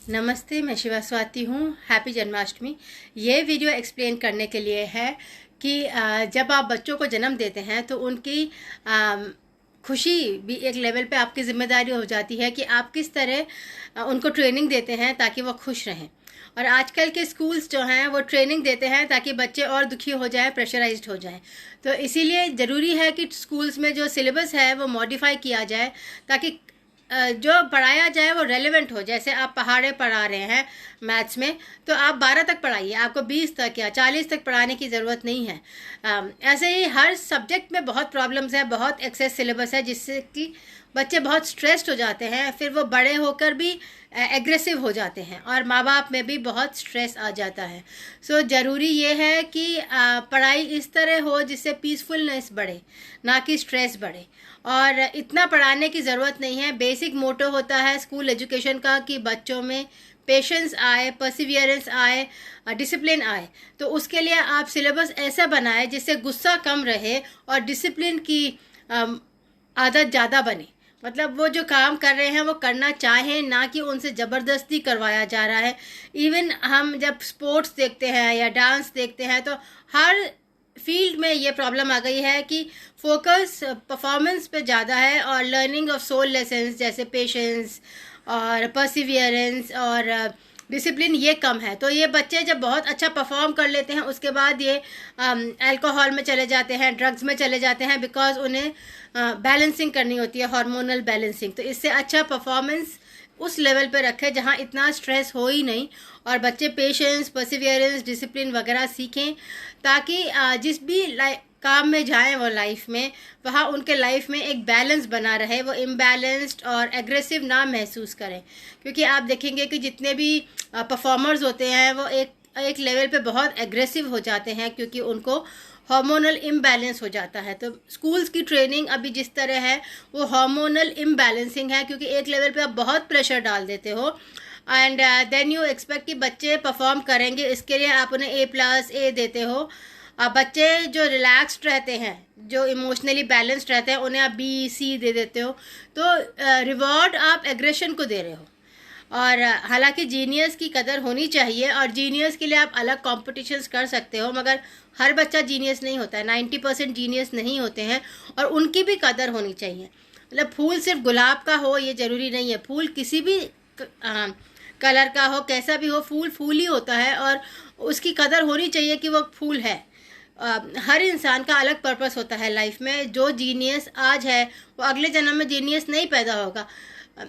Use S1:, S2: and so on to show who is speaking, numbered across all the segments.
S1: नमस्ते, मैं शिवा स्वाति हूँ। हैप्पी जन्माष्टमी। ये वीडियो एक्सप्लेन करने के लिए है कि जब आप बच्चों को जन्म देते हैं तो उनकी खुशी भी एक लेवल पे आपकी ज़िम्मेदारी हो जाती है कि आप किस तरह उनको ट्रेनिंग देते हैं ताकि वो खुश रहें। और आजकल के स्कूल्स जो हैं वो ट्रेनिंग देते हैं ताकि बच्चे और दुखी हो जाएं, प्रेशराइज्ड हो जाएं। तो इसीलिए ज़रूरी है कि स्कूल्स में जो सिलेबस है वो मॉडिफाई किया जाए ताकि जो पढ़ाया जाए वो रेलेवेंट हो। जैसे आप पहाड़े पढ़ा रहे हैं मैथ्स में, तो आप 12 तक पढ़ाइए, आपको 20 तक या 40 तक पढ़ाने की ज़रूरत नहीं है। ऐसे ही हर सब्जेक्ट में बहुत प्रॉब्लम्स है, बहुत एक्सेस सिलेबस है, जिससे कि बच्चे बहुत स्ट्रेस्ड हो जाते हैं, फिर वो बड़े होकर भी एग्रेसिव हो जाते हैं और माँ बाप में भी बहुत स्ट्रेस आ जाता है। सो ज़रूरी ये है कि पढ़ाई इस तरह हो जिससे पीसफुलनेस बढ़े, ना कि स्ट्रेस बढ़े। और इतना पढ़ाने की ज़रूरत नहीं है। बेसिक मोटो होता है स्कूल एजुकेशन का कि बच्चों में पेशेंस आए, परसिवियरेंस आए, डिसिप्लिन आए। तो उसके लिए आप सिलेबस ऐसा बनाएं जिससे गुस्सा कम रहे और डिसिप्लिन की आदत ज़्यादा बने। मतलब वो जो काम कर रहे हैं वो करना चाहें, ना कि उनसे ज़बरदस्ती करवाया जा रहा है। इवन हम जब स्पोर्ट्स देखते हैं या डांस देखते हैं तो हर फील्ड में ये प्रॉब्लम आ गई है कि फोकस परफॉर्मेंस पे ज़्यादा है और लर्निंग ऑफ सोल लेसन्स जैसे पेशेंस और परसिवियरेंस और डिसिप्लिन ये कम है। तो ये बच्चे जब बहुत अच्छा परफॉर्म कर लेते हैं उसके बाद ये अल्कोहल में चले जाते हैं, ड्रग्स में चले जाते हैं, बिकॉज उन्हें बैलेंसिंग करनी होती है, हार्मोनल बैलेंसिंग। तो इससे अच्छा परफॉर्मेंस उस लेवल पे रखें जहाँ इतना स्ट्रेस हो ही नहीं और बच्चे पेशेंस, परसिवियरेंस, डिसिप्लिन वगैरह सीखें ताकि जिस भी काम में जाएं वो लाइफ में, वहाँ उनके लाइफ में एक बैलेंस बना रहे, वो इम्बैलेंस्ड और एग्रेसिव ना महसूस करें। क्योंकि आप देखेंगे कि जितने भी परफॉर्मर्स होते हैं वो एक लेवल पे बहुत एग्रेसिव हो जाते हैं क्योंकि उनको हार्मोनल इम्बैलेंस हो जाता है। तो स्कूल्स की ट्रेनिंग अभी जिस तरह है वो हार्मोनल इम्बैलेंसिंग है, क्योंकि एक लेवल पे आप बहुत प्रेशर डाल देते हो एंड देन यू एक्सपेक्ट कि बच्चे परफॉर्म करेंगे, इसके लिए आप उन्हें A+ देते हो। बच्चे जो रिलैक्स्ड रहते हैं, जो इमोशनली बैलेंस्ड रहते हैं, उन्हें आप B, C दे देते हो। तो रिवॉर्ड आप एग्रेशन को दे रहे हो। और हालांकि जीनियस की कदर होनी चाहिए और जीनियस के लिए आप अलग कॉम्पिटिशन्स कर सकते हो, मगर हर बच्चा जीनियस नहीं होता है, 90% जीनियस नहीं होते हैं और उनकी भी कदर होनी चाहिए। मतलब फूल सिर्फ गुलाब का हो ये ज़रूरी नहीं है, फूल किसी भी कलर का हो, कैसा भी हो, फूल फूल ही होता है और उसकी कदर होनी चाहिए कि वो फूल है। हर इंसान का अलग पर्पस होता है लाइफ में। जो जीनियस आज है वो अगले जन्म में जीनियस नहीं पैदा होगा,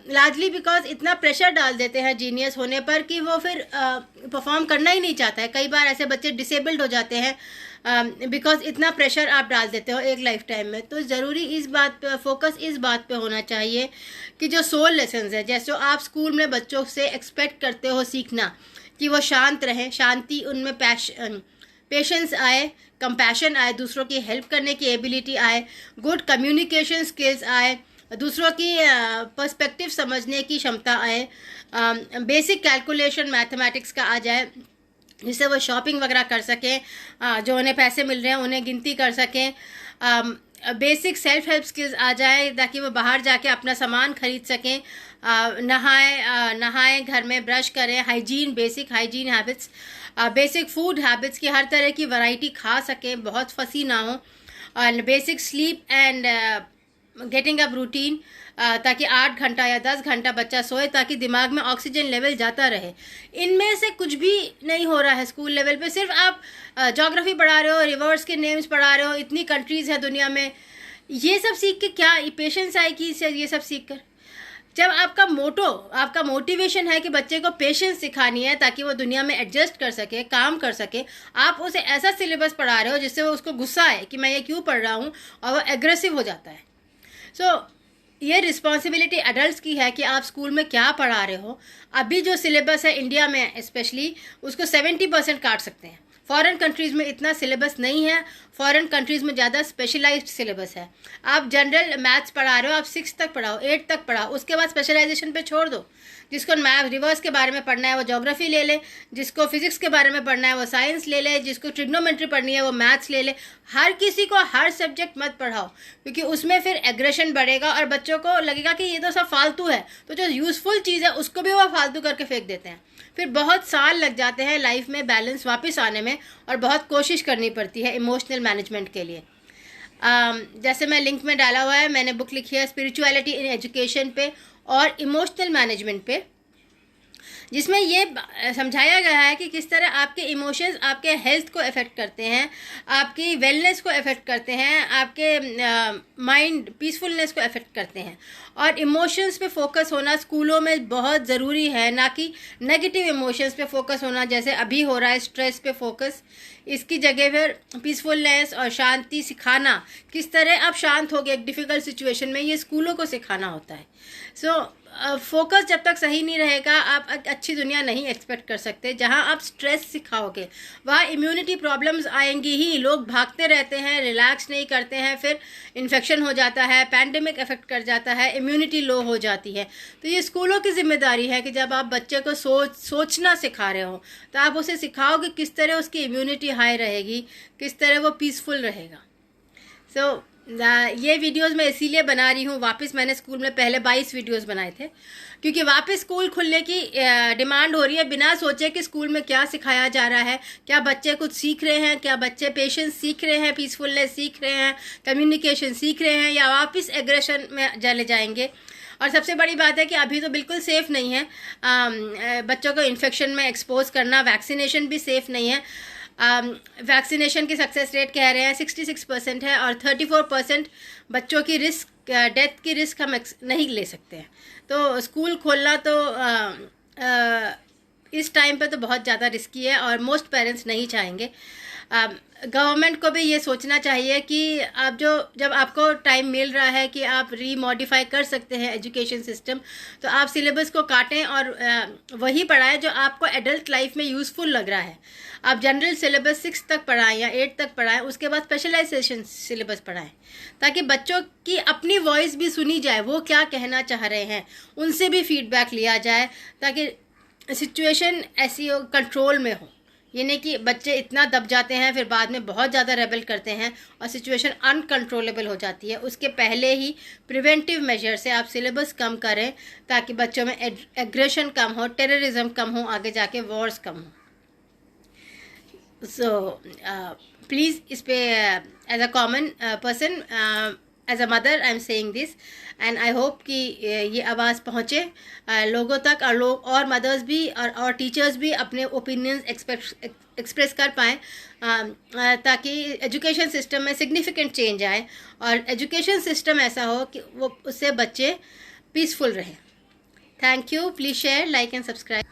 S1: लार्जली बिकॉज इतना प्रेशर डाल देते हैं जीनियस होने पर कि वो फिर परफॉर्म करना ही नहीं चाहता है। कई बार ऐसे बच्चे डिसेबल्ड हो जाते हैं बिकॉज इतना प्रेशर आप डाल देते हो एक लाइफ टाइम में। तो ज़रूरी इस बात पे फोकस इस बात पे होना चाहिए कि जो सोल लेसन्स है, जैसे आप स्कूल में बच्चों से एक्सपेक्ट करते हो सीखना कि वो शांत रहें, शांति उनमें पेशेंस आए, कंपैशन आए, दूसरों की हेल्प करने की एबिलिटी आए, गुड कम्युनिकेशन स्किल्स आए, दूसरों की पर्सपेक्टिव समझने की क्षमता आए, बेसिक कैलकुलेशन मैथमेटिक्स का आ जाए जिससे वो शॉपिंग वगैरह कर सकें, जो उन्हें पैसे मिल रहे हैं उन्हें गिनती कर सकें, बेसिक सेल्फ हेल्प स्किल्स आ जाए ताकि वो बाहर जाके अपना सामान खरीद सकें, नहाएं, घर में ब्रश करें, hygiene, basic hygiene habits, basic food habits की हर तरह की वैरायटी खा सकें, बहुत फंसी ना हो, और basic sleep and getting up routine, ताकि 8 घंटा या 10 घंटा बच्चा सोए ताकि दिमाग में ऑक्सीजन लेवल जाता रहे। इनमें से कुछ भी नहीं हो रहा है स्कूल लेवल पे। सिर्फ आप ज्योग्राफी पढ़ा रहे हो, रिवर्स के नेम्स पढ़ा रहे हो, इतनी कंट्रीज़ है दुनिया में, ये सब सीख के क्या पेशेंस आएगी इससे? ये सब सीख कर जब आपका मोटिवेशन है कि बच्चे को पेशेंस सिखानी है ताकि वो दुनिया में एडजस्ट कर सके, काम कर सके, आप उसे ऐसा सिलेबस पढ़ा रहे हो जिससे वो उसको गुस्सा आए कि मैं ये क्यों पढ़ रहा हूँ और वो एग्रेसिव हो जाता है। ये रिस्पॉन्सिबिलिटी एडल्ट्स की है कि आप स्कूल में क्या पढ़ा रहे हो। अभी जो सिलेबस है इंडिया में स्पेशली, उसको 70% काट सकते हैं। फॉरेन कंट्रीज़ में इतना सिलेबस नहीं है, फॉरेन कंट्रीज़ में ज़्यादा स्पेशलाइज्ड सिलेबस है। आप जनरल मैथ्स पढ़ा रहे हो, आप 6 तक पढ़ाओ, 8 तक पढ़ाओ, उसके बाद स्पेशलाइजेशन पे छोड़ दो। जिसको मैथ रिवर्स के बारे में पढ़ना है वो ज्योग्राफी ले ले, जिसको फिजिक्स के बारे में पढ़ना है वो साइंस ले ले, जिसको ट्रिग्नोमेट्री पढ़नी है वो मैथ्स ले ले। हर किसी को हर सब्जेक्ट मत पढ़ाओ, क्योंकि उसमें फिर एग्रेशन बढ़ेगा और बच्चों को लगेगा कि ये तो सब फालतू है, तो जो यूज़फुल चीज़ है उसको भी वो फालतू करके फेंक देते हैं। फिर बहुत साल लग जाते हैं लाइफ में बैलेंस वापस आने में, और बहुत कोशिश करनी पड़ती है इमोशनल मैनेजमेंट के लिए। जैसे मैं लिंक में डाला हुआ है, मैंने बुक लिखी है स्पिरिचुअलिटी इन एजुकेशन पे और इमोशनल मैनेजमेंट पे, जिसमें ये समझाया गया है कि किस तरह आपके इमोशंस आपके हेल्थ को अफेक्ट करते हैं, आपकी वेलनेस को अफेक्ट करते हैं, आपके माइंड पीसफुलनेस को अफेक्ट करते हैं। और इमोशंस पे फोकस होना स्कूलों में बहुत ज़रूरी है, ना कि नेगेटिव इमोशंस पे फोकस होना जैसे अभी हो रहा है, स्ट्रेस पे फोकस। इसकी जगह पर पीसफुलनेस और शांति सिखाना, किस तरह आप शांत हो गए एक डिफ़िकल्ट सिचुएशन में, ये स्कूलों को सिखाना होता है। सो फोकस जब तक सही नहीं रहेगा आप अच्छी दुनिया नहीं एक्सपेक्ट कर सकते। जहां आप स्ट्रेस सिखाओगे वहाँ इम्यूनिटी प्रॉब्लम्स आएंगी ही, लोग भागते रहते हैं, रिलैक्स नहीं करते हैं, फिर इन्फेक्शन हो जाता है, पैंडेमिक इफेक्ट कर जाता है, इम्यूनिटी लो हो जाती है। तो ये स्कूलों की जिम्मेदारी है कि जब आप बच्चे को सोचना सिखा रहे हो तो आप उसे सिखाओ कि किस तरह उसकी इम्यूनिटी हाई रहेगी, किस तरह वो पीसफुल रहेगा। सो ये वीडियोस मैं इसीलिए बना रही हूँ। वापस मैंने स्कूल में पहले 22 वीडियोस बनाए थे, क्योंकि वापस स्कूल खुलने की डिमांड हो रही है, बिना सोचे कि स्कूल में क्या सिखाया जा रहा है, क्या बच्चे कुछ सीख रहे हैं, क्या बच्चे पेशेंस सीख रहे हैं, पीसफुलनेस सीख रहे हैं, कम्युनिकेशन सीख रहे हैं, या वापस एग्रेशन में चले जाएंगे। और सबसे बड़ी बात है कि अभी तो बिल्कुल सेफ़ नहीं है बच्चों को इन्फेक्शन में एक्सपोज करना, वैक्सीनेशन भी सेफ़ नहीं है। वैक्सीनेशन की सक्सेस रेट कह रहे हैं 66% है, और 34% बच्चों की रिस्क, डेथ की रिस्क हम नहीं ले सकते हैं। तो स्कूल खोलना तो इस टाइम पे तो बहुत ज़्यादा रिस्की है, और मोस्ट पेरेंट्स नहीं चाहेंगे। गवर्नमेंट को भी ये सोचना चाहिए कि आप जब आपको टाइम मिल रहा है कि आप रीमॉडिफाई कर सकते हैं एजुकेशन सिस्टम, तो आप सिलेबस को काटें और वही पढ़ाएं जो आपको एडल्ट लाइफ में यूज़फुल लग रहा है। आप जनरल सिलेबस 6 तक पढ़ाएं या 8 तक पढ़ाएं, उसके बाद स्पेशलाइजेशन सिलेबस पढ़ाएं, ताकि बच्चों की अपनी वॉइस भी सुनी जाए, वो क्या कहना चाह रहे हैं उनसे भी फीडबैक लिया जाए, ताकि सिचुएशन ऐसी हो कंट्रोल में हो। ये नहीं कि बच्चे इतना दब जाते हैं फिर बाद में बहुत ज़्यादा रेबल करते हैं और सिचुएशन अनकंट्रोलेबल हो जाती है। उसके पहले ही प्रिवेंटिव मेजर से आप सिलेबस कम करें, ताकि बच्चों में एग्रेशन कम हो, टेररिज्म कम हो, आगे जाके वॉर्स कम हो। सो प्लीज़ इस पे as a common person, as a mother I am saying this, and I hope कि ये आवाज़ पहुँचे लोगों तक, और लोग और मदर्स भी और टीचर्स भी अपने ओपिनियंस एक्सप्रेस कर पाएँ, ताकि एजुकेशन सिस्टम में सिग्निफिकेंट चेंज आए और एजुकेशन सिस्टम ऐसा हो कि वो उससे बच्चे पीसफुल रहें। Thank you. Please share, like and subscribe.